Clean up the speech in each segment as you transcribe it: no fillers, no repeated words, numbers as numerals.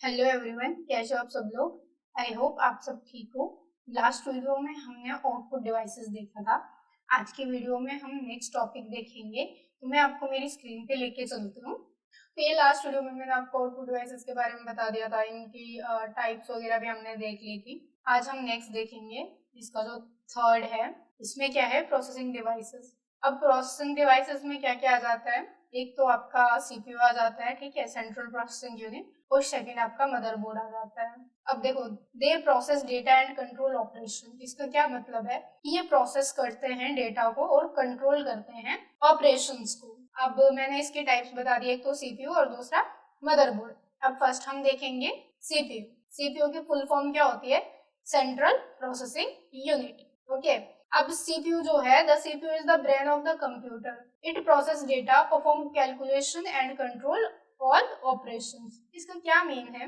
Hello everyone, कैसे हो आप सब लोग। आई होप आप सब ठीक हो। लास्ट वीडियो में हमने आउटपुट डिवाइसेस देखा था। आज की वीडियो में हम नेक्स्ट टॉपिक देखेंगे। तो मैं आपको मेरी स्क्रीन पे लेके चलती हूँ। तो ये लास्ट वीडियो में मैंने आपको आउटपुट डिवाइसेस के बारे में बता दिया था, इनकी टाइप्स वगैरह भी हमने देख ली थी। आज हम नेक्स्ट देखेंगे, इसका जो थर्ड है, इसमें क्या है, प्रोसेसिंग डिवाइसेस। अब प्रोसेसिंग डिवाइसेस में क्या क्या आ जाता है। एक तो आपका सीपीयू आ जाता है, ठीक है, सेंट्रल प्रोसेसिंग यूनिट। और सेकंड आपका मदरबोर्ड आ जाता है। अब देखो, they process data and control operation. इसका क्या मतलब है कि ये प्रोसेस करते हैं डेटा को और कंट्रोल करते हैं ऑपरेशंस को। अब मैंने इसके टाइप्स बता दिए, एक तो सीपीयू और दूसरा मदरबोर्ड। अब फर्स्ट हम देखेंगे सीपीयू। सीपीयू की फुल फॉर्म क्या होती है? Central processing unit. ओके। अब सीपीयू जो है, the CPU is the brain of the computer. It process data, perform calculation and control all operations. इसका क्या मीन है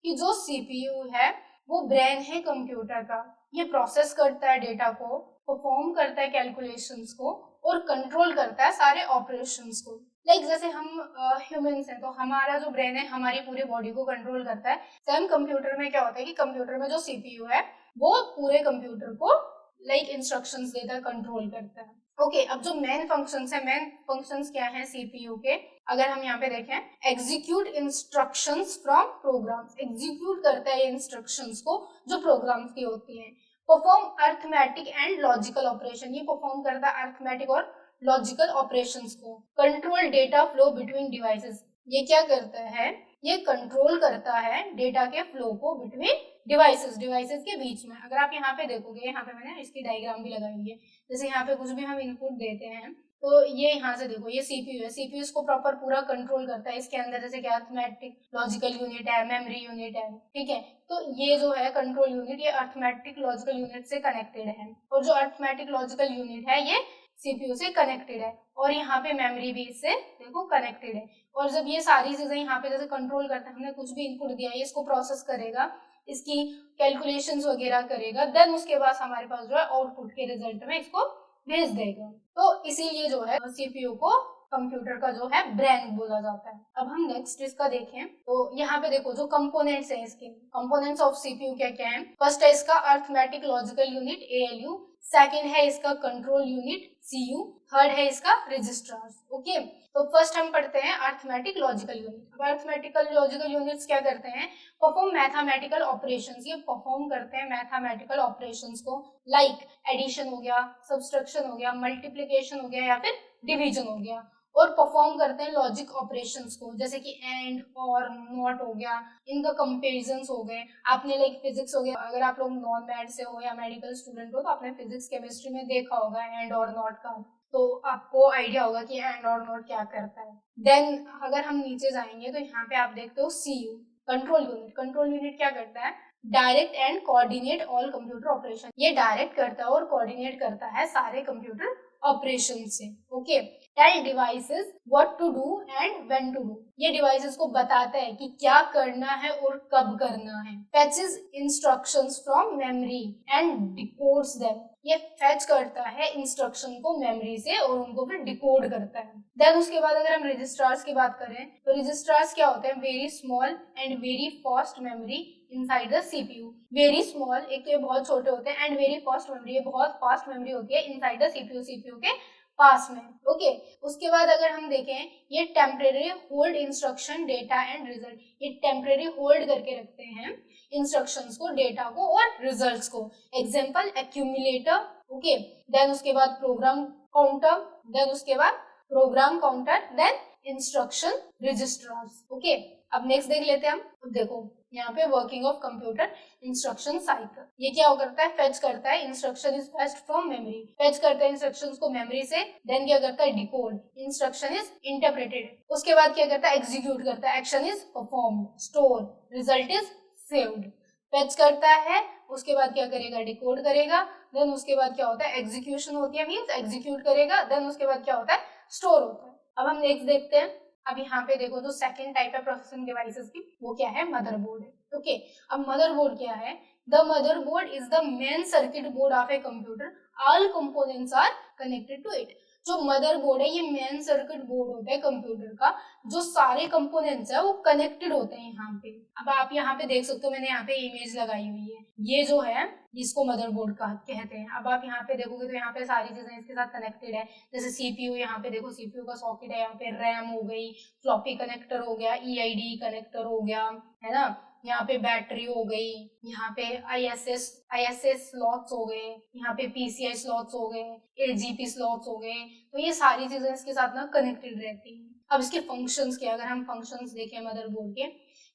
कि जो सीपीयू है वो ब्रेन है कंप्यूटर का। ये प्रोसेस करता है डेटा को, परफॉर्म करता है कैलकुलेशंस को और कंट्रोल करता है सारे ऑपरेशंस को। लाइक जैसे हम ह्यूमंस हैं, तो हमारा जो ब्रेन है हमारी पूरी बॉडी को कंट्रोल करता है। सेम कंप्यूटर में क्या होता है कि कंप्यूटर में जो सीपीयू है वो पूरे कंप्यूटर को लाइक इंस्ट्रक्शंस देता है, कंट्रोल करता है। ओके, अब जो मेन फंक्शंस है, मेन फंक्शंस क्या है सीपीयू के, अगर हम यहाँ पे देखें, execute instructions from programs. Execute करता है इंस्ट्रक्शंस को जो प्रोग्राम्स की होती हैं। Perform arithmetic and logical operation. ये परफॉर्म करता है अर्थमेटिक और लॉजिकल ऑपरेशंस को। Control data flow between devices. ये क्या करता है? ये कंट्रोल करता है डेटा के फ्लो को बिटवीन डिवाइसेस के बीच में। अगर आप यहाँ पे देखोगे, यहाँ पे मैंने इसकी डायग्राम भी लगाई हुई है। जैसे यहाँ पे कुछ भी हम इनपुट देते हैं तो ये यहाँ से देखो, ये सीपीयू है। सीपीयू इसको प्रॉपर पूरा कंट्रोल करता है। इसके अंदर जैसे कि अर्थमेटिक लॉजिकल यूनिट है, मेमोरी यूनिट है, ठीक है। तो ये जो है कंट्रोल यूनिट, ये अर्थमेटिक लॉजिकल यूनिट से कनेक्टेड है। और जो अर्थमेटिक लॉजिकल यूनिट है ये सीपीयू से कनेक्टेड है। और यहाँ पे मेमोरी भी इससे देखो कनेक्टेड है। और जब ये सारी चीजें यहाँ पे जैसे कंट्रोल करते हैं, हमने कुछ भी इनपुट दिया, ये इसको प्रोसेस करेगा, इसकी कैलकुलेशंस वगैरह करेगा, देन उसके बाद हमारे पास जो है आउटपुट के रिजल्ट में इसको भेज देगा। तो इसीलिए जो है सीपीयू को कंप्यूटर का जो है ब्रेन बोला जाता है। अब हम नेक्स्ट इसका देखें तो यहाँ पे देखो जो कंपोनेंट्स हैं, इसके कंपोनेंट्स ऑफ सीपीयू क्या क्या है। फर्स्ट है इसका arithmetic logical unit ALU, second है इसका कंट्रोल यूनिट सीयू, थर्ड है इसका रजिस्टर्स। ओके, तो फर्स्ट हम पढ़ते हैं अर्थमेटिक लॉजिकल यूनिट। अब अर्थमेटिकल लॉजिकल यूनिट्स क्या करते हैं? Perform mathematical operations. ये परफॉर्म करते हैं मैथमेटिकल ऑपरेशंस को, लाइक एडिशन हो गया, सब्सट्रैक्शन हो गया, मल्टीप्लिकेशन हो गया या फिर डिवीजन हो गया। और परफॉर्म करते हैं लॉजिक ऑपरेशंस को, जैसे कि एंड और नॉट हो गया, इनका कंपेरिजन हो गए। आपने लाइक फिजिक्स हो गया, अगर आप लोग नॉन मैथ से हो या मेडिकल स्टूडेंट हो तो आपने फिजिक्स केमिस्ट्री में देखा होगा एंड और नॉट का, तो आपको आइडिया होगा कि एंड और नॉट क्या करता है। देन अगर हम नीचे जाएंगे तो यहाँ पे आप देखते हो CU, control unit. Control unit क्या करता है? Direct and coordinate all computer operation. ये डायरेक्ट करता है और कोऑर्डिनेट करता है सारे कंप्यूटर ऑपरेशन से। Okay, tell devices what to do and when to do. ये डिवाइसेस को बताता है कि क्या करना है और कब करना है। फेचेस instructions from memory and डिकोड्स them. ये फेच करता है इंस्ट्रक्शन को मेमोरी से और उनको फिर डिकोड करता है। देन उसके बाद अगर हम रजिस्टर्स की बात करें तो रजिस्टर्स क्या होते हैं? Very small and very fast memory inside the CPU. Very small, एक तो ये बहुत छोटे होते हैं, एंड वेरी फास्ट मेमोरी, ये बहुत फास्ट मेमोरी होती है इनसाइड द सीपीयू, सीपीयू के पास में। ओके, उसके बाद अगर हम देखें, ये temporary hold instruction data and result. ये टेम्परेरी होल्ड करके रखते हैं इंस्ट्रक्शंस को, डेटा को और रिजल्ट्स को। Example accumulator. ओके, देन उसके बाद प्रोग्राम काउंटर, देन उसके बाद program counter, then instruction registers. Okay, अब नेक्स्ट देख लेते हैं हम। देखो यहाँ पे working of computer instruction cycle. ये क्या करता है? फेच करता है, instruction is fetched from memory. Fetch करता है इंस्ट्रक्शंस को मेमोरी से, देन क्या करता है? Decode, instruction is interpreted. उसके बाद क्या करता है? एग्जीक्यूट करता है, action is performed, store, result is saved. Fetch करता है, उसके बाद क्या करेगा? डिकोड करेगा, देन उसके बाद क्या होता है? एग्जीक्यूशन होती है, मींस एग्जीक्यूट करेगा, देन उसके बाद क्या होता है? स्टोर होता है। अब हम नेक्स्ट देखते हैं। अब यहाँ पे देखो जो सेकंड टाइप है प्रोसेसिंग डिवाइसेस की, वो क्या है? मदरबोर्ड है। ओके, अब मदरबोर्ड क्या है? The motherboard is the main circuit board of a computer, all components are connected to it. जो मदरबोर्ड है ये मेन सर्किट बोर्ड होता है कंप्यूटर का, जो सारे कंपोनेंट्स है वो कनेक्टेड होते हैं यहाँ पे। अब आप यहाँ पे देख सकते हो, मैंने यहाँ पे इमेज लगाई हुई है, ये जो है इसको मदरबोर्ड का कहते हैं। अब आप यहाँ पे देखोगे तो यहाँ पे सारी चीजें इसके साथ कनेक्टेड है, जैसे सीपीयू, यहाँ पे देखो सीपीयू का सॉकेट है, यहाँ पे रैम हो गई, फ्लॉपी कनेक्टर हो गया, ईआईडी कनेक्टर हो गया, है ना, यहाँ पे बैटरी हो गई, यहाँ पे आईएसएस स्लॉट्स हो गए, यहाँ पे पीसीआई स्लॉट्स हो गए, एजीपी स्लॉट्स हो गए। तो ये सारी चीजें इसके साथ ना कनेक्टेड रहती हैं। अब इसके फंक्शंस क्या, अगर हम फंक्शंस देखें मदरबोर्ड के,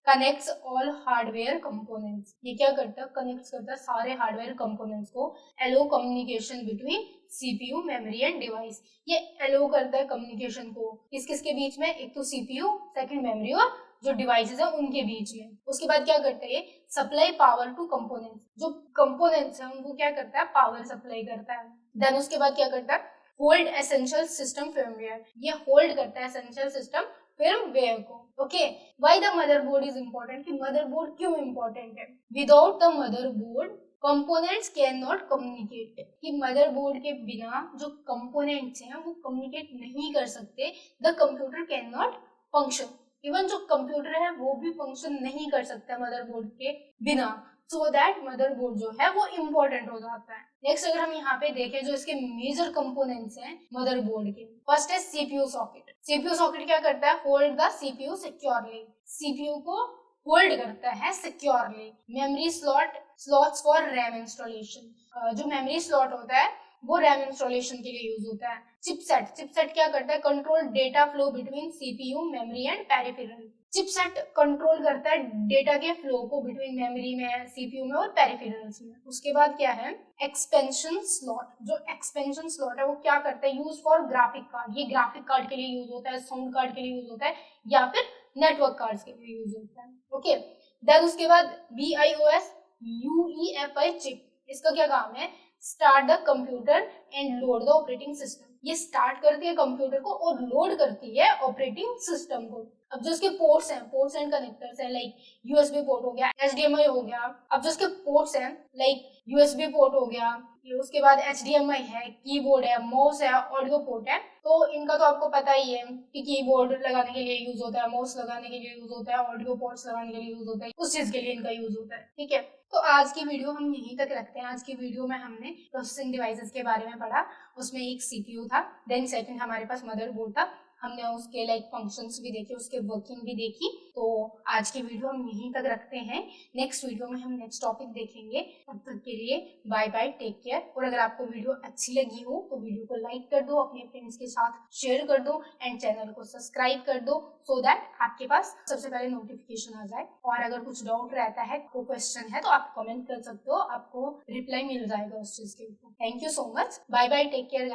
कनेक्ट्स ऑल हार्डवेयर कंपोनेंट्स, ये क्या करता है, कनेक्ट करता है सारे हार्डवेयर कंपोनेंट्स को, allow communication between CPU, memory and device. ये एलो करता है कम्युनिकेशन को किस किस के बीच में, एक तो सीपीयू, सेकंड मेमोरी, और जो डिवाइसेस है उनके बीच में। उसके बाद क्या करता है, सप्लाई पावर टू कंपोनेंट्स, जो कंपोनेंट्स है उनको क्या करता है, पावर सप्लाई करता है। देन उसके बाद क्या करता है, होल्ड एसेंशियल सिस्टम फर्मवेयर, ये होल्ड करता है एसेंशियल सिस्टम फर्मवेयर को। Okay, why the motherboard is important, कि मदरबोर्ड क्यों इंपॉर्टेंट है। Without the motherboard components can not communicate, कि मदरबोर्ड के बिना जो कंपोनेंट्स हैं वो कम्युनिकेट नहीं कर सकते। The computer can not function, even जो कंप्यूटर है वो भी फंक्शन नहीं कर सकता मदरबोर्ड के बिना। सो दैट मदरबोर्ड जो है वो इम्पोर्टेंट हो जाता है। नेक्स्ट अगर हम यहाँ पे देखें जो इसके मेजर कंपोनेंट्स हैं मदरबोर्ड के, फर्स्ट है सीपीयू सॉकेट। सीपीयू सॉकेट क्या करता है, hold the CPU securely, CPU को होल्ड करता है securely. Memory slots for RAM installation, जो मेमोरी स्लॉट होता है वो रैम इंस्टॉलेशन के लिए यूज होता है। चिपसेट क्या करता है, control data flow between CPU, memory and peripheral. Chipset control करता है डेटा के फ्लो को बिटवीन मेमोरी में, सीपीयू में और पेरिफेरल्स में। उसके बाद क्या है, एक्सपेंशन स्लॉट, जो एक्सपेंशन स्लॉट है वो क्या करता है, यूज फॉर ग्राफिक कार्ड, ये ग्राफिक कार्ड के लिए यूज होता है, साउंड कार्ड के लिए यूज होता है, या फिर नेटवर्क कार्ड्स के लिए यूज होता है। ओके, देन उसके बाद BIOS UEFI चिप, इसका क्या काम है, start the computer and load the operating system, ये स्टार्ट करती है कंप्यूटर को और लोड करती है ऑपरेटिंग सिस्टम को। अब जो इसके पोर्ट्स हैं, पोर्ट्स एंड कनेक्टर्स हैं, लाइक यूएसबी पोर्ट हो गया, HDMI हो गया। अब जो इसके पोर्ट्स हैं लाइक यूएसबी पोर्ट हो गया, उसके बाद HDMI है, कीबोर्ड है, माउस है, ऑडियो पोर्ट है। तो इनका तो आपको पता ही है कि कीबोर्ड लगाने के लिए यूज होता है, माउस लगाने के लिए यूज होता है, ऑडियो पोर्ट्स लगाने के लिए यूज होता है, उस चीज के लिए इनका यूज होता है। ठीक है, तो आज की वीडियो हम यहीं तक रखते हैं। आज की वीडियो में हमने प्रोसेसिंग डिवाइसेस के बारे में पढ़ा, उसमें एक सीपीयू था, देन सेकंड हमारे पास मदरबोर्ड था, हमने उसके लाइक फंक्शंस भी देखे, उसके वर्किंग भी देखी। तो आज की वीडियो हम यहीं तक रखते हैं, नेक्स्ट वीडियो में हम नेक्स्ट टॉपिक देखेंगे। तब तक के लिए बाय बाय, टेक केयर। और अगर आपको वीडियो अच्छी लगी हो तो वीडियो को लाइक कर दो, अपने फ्रेंड्स के साथ शेयर कर दो एंड चैनल को सब्सक्राइब कर दो, सो दैट आपके पास सबसे पहले नोटिफिकेशन आ जाए। और अगर कुछ डाउट रहता है, कोई क्वेश्चन है, तो आप कमेंट कर सकते हो, आपको रिप्लाई मिल जाएगा उस चीज के ऊपर। Thank you so much, bye bye, take care guys.